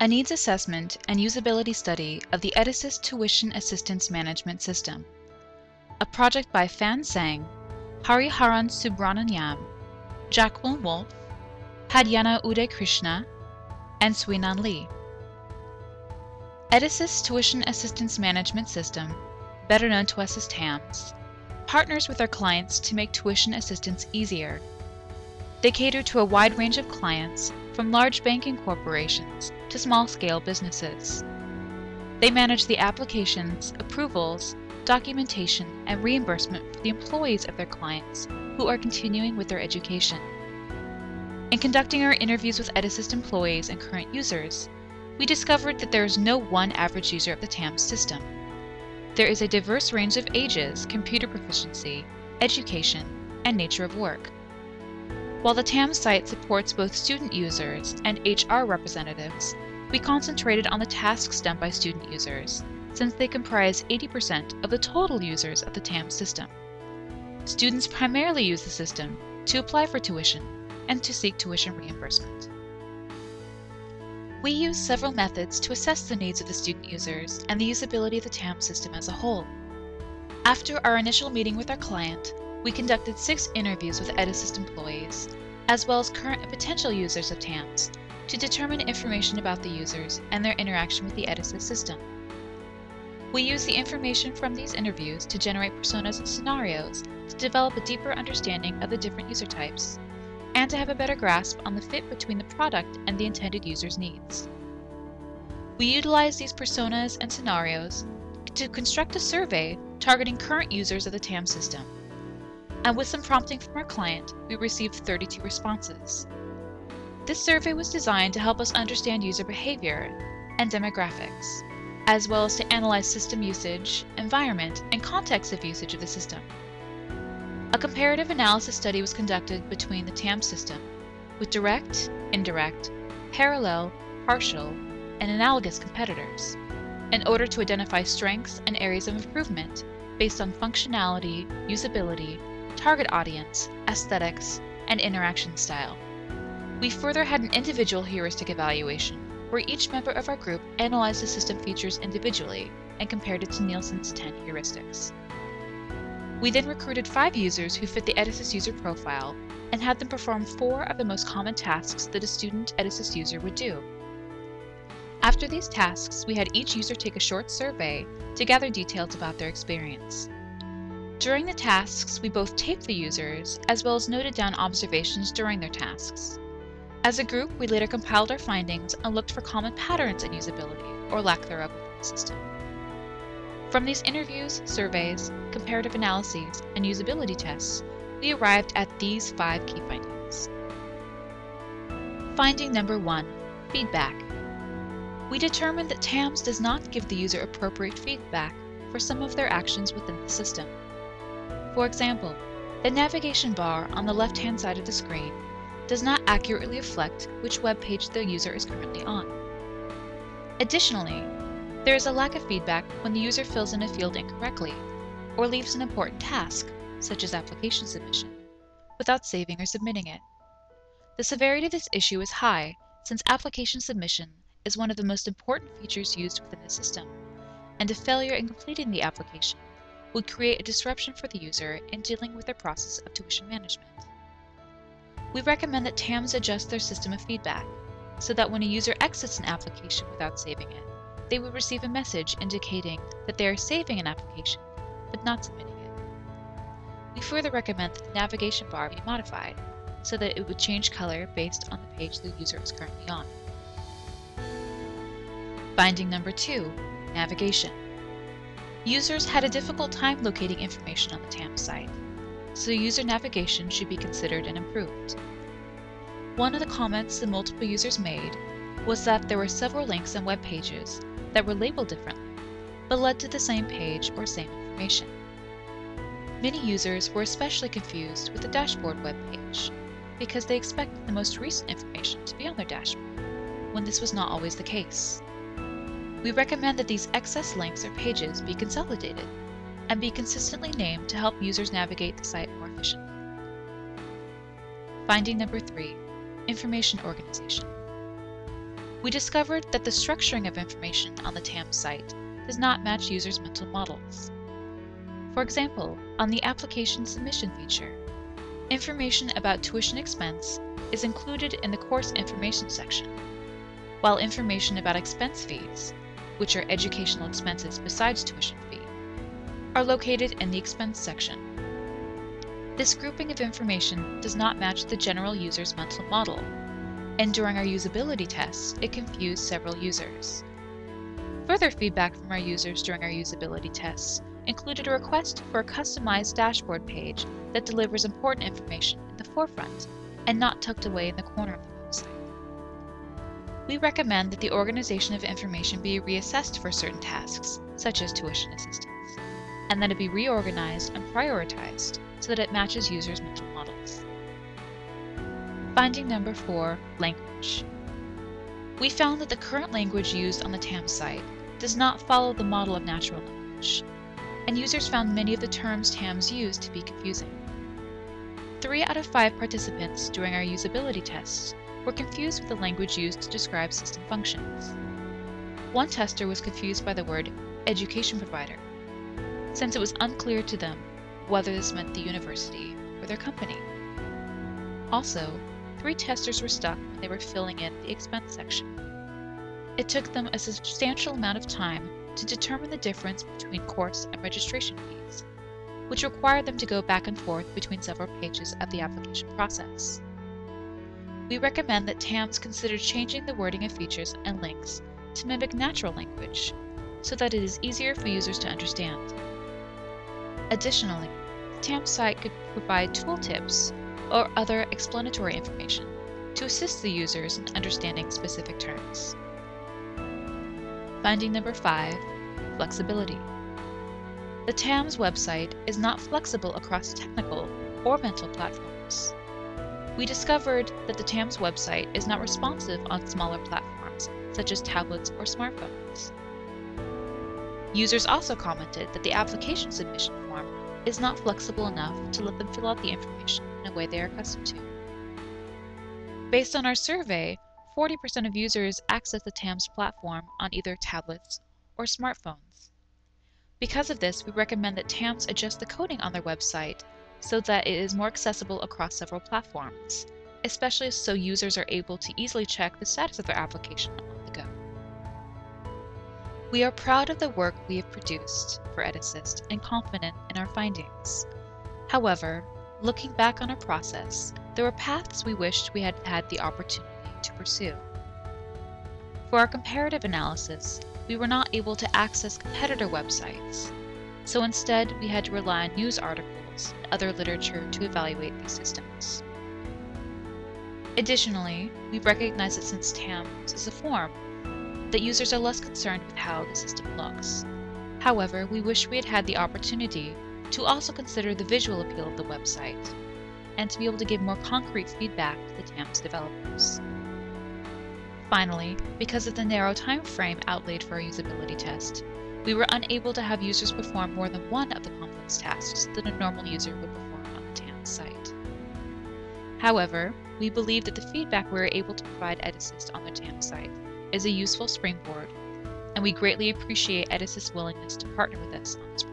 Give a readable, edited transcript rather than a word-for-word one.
a needs assessment and usability study of the EdAssist Tuition Assistance Management System, a project by Fan Sang, Hariharan Subramaniam, Jacqueline Wolf, Padyana Uday Krishna, and Suinan Lee. EdAssist Tuition Assistance Management System, better known to us as TAMS, partners with our clients to make tuition assistance easier. They cater to a wide range of clients, from large banking corporations to small-scale businesses. They manage the applications, approvals, documentation, and reimbursement for the employees of their clients who are continuing with their education. In conducting our interviews with EdAssist employees and current users, we discovered that there is no one average user of the TAMS system. There is a diverse range of ages, computer proficiency, education, and nature of work. While the TAMS site supports both student users and HR representatives, we concentrated on the tasks done by student users, since they comprise 80% of the total users of the TAMS system. Students primarily use the system to apply for tuition and to seek tuition reimbursement. We use several methods to assess the needs of the student users and the usability of the TAMS system as a whole. After our initial meeting with our client, we conducted 6 interviews with EdAssist employees, as well as current and potential users of TAMS, to determine information about the users and their interaction with the EdAssist system. We use the information from these interviews to generate personas and scenarios to develop a deeper understanding of the different user types, and to have a better grasp on the fit between the product and the intended user's needs. We utilize these personas and scenarios to construct a survey targeting current users of the TAMS system. And with some prompting from our client, we received 32 responses. This survey was designed to help us understand user behavior and demographics, as well as to analyze system usage, environment, and context of usage of the system. A comparative analysis study was conducted between the TAMS system with direct, indirect, parallel, partial, and analogous competitors in order to identify strengths and areas of improvement based on functionality, usability, target audience, aesthetics, and interaction style. We further had an individual heuristic evaluation where each member of our group analyzed the system features individually and compared it to Nielsen's 10 heuristics. We then recruited 5 users who fit the EdAssist user profile and had them perform 4 of the most common tasks that a student EdAssist user would do. After these tasks, we had each user take a short survey to gather details about their experience. During the tasks, we both taped the users as well as noted down observations during their tasks. As a group, we later compiled our findings and looked for common patterns in usability, or lack thereof, within the system. From these interviews, surveys, comparative analyses, and usability tests, we arrived at these 5 key findings. Finding number 1, feedback. We determined that TAMS does not give the user appropriate feedback for some of their actions within the system. For example, the navigation bar on the left-hand side of the screen does not accurately reflect which web page the user is currently on. Additionally, there is a lack of feedback when the user fills in a field incorrectly or leaves an important task, such as application submission, without saving or submitting it. The severity of this issue is high, since application submission is one of the most important features used within the system, and a failure in completing the application would create a disruption for the user in dealing with their process of tuition management. We recommend that TAMS adjust their system of feedback, so that when a user exits an application without saving it, they will receive a message indicating that they are saving an application, but not submitting it. We further recommend that the navigation bar be modified, so that it would change color based on the page the user is currently on. Finding number 2, navigation. Users had a difficult time locating information on the TAMS site, so user navigation should be considered and improved. One of the comments that multiple users made was that there were several links and web pages that were labeled differently, but led to the same page or same information. Many users were especially confused with the dashboard web page because they expected the most recent information to be on their dashboard, when this was not always the case. We recommend that these excess links or pages be consolidated and be consistently named to help users navigate the site more efficiently. Finding number 3, information organization. We discovered that the structuring of information on the TAMS site does not match users' mental models. For example, on the application submission feature, information about tuition expense is included in the course information section, while information about expense fees, which are educational expenses besides tuition fee, are located in the expense section. This grouping of information does not match the general user's mental model, and during our usability tests, it confused several users. Further feedback from our users during our usability tests included a request for a customized dashboard page that delivers important information in the forefront and not tucked away in the corner of the website. We recommend that the organization of information be reassessed for certain tasks, such as tuition assistance, and that it be reorganized and prioritized so that it matches users' mental models. Finding number 4, language. We found that the current language used on the TAMS site does not follow the model of natural language, and users found many of the terms TAMS used to be confusing. 3 out of 5 participants during our usability tests were confused with the language used to describe system functions. One tester was confused by the word education provider, since it was unclear to them whether this meant the university or their company. Also, 3 testers were stuck when they were filling in the expense section. It took them a substantial amount of time to determine the difference between course and registration fees, which required them to go back and forth between several pages of the application process. We recommend that TAMS consider changing the wording of features and links to mimic natural language so that it is easier for users to understand. Additionally, the TAMS site could provide tooltips or other explanatory information to assist the users in understanding specific terms. Finding number 5, flexibility. The TAMS website is not flexible across technical or mental platforms. We discovered that the TAMS website is not responsive on smaller platforms such as tablets or smartphones. Users also commented that the application submission form is not flexible enough to let them fill out the information in a way they are accustomed to. Based on our survey, 40% of users access the TAMS platform on either tablets or smartphones. Because of this, we recommend that TAMS adjust the coding on their website so that it is more accessible across several platforms, especially so users are able to easily check the status of their application on the go. We are proud of the work we have produced for EdAssist and confident in our findings. However, looking back on our process, there were paths we wished we had had the opportunity to pursue. For our comparative analysis, we were not able to access competitor websites, so instead we had to rely on news articles and other literature to evaluate these systems. Additionally, we recognize that since TAMS is a form, that users are less concerned with how the system looks. However, we wish we had had the opportunity to also consider the visual appeal of the website and to be able to give more concrete feedback to the TAMS developers. Finally, because of the narrow time frame outlaid for our usability test, we were unable to have users perform more than one of the complex tasks that a normal user would perform on the TAMS site. However, we believe that the feedback we were able to provide EdAssist on the TAMS site is a useful springboard, and we greatly appreciate EdAssist's willingness to partner with us on this project.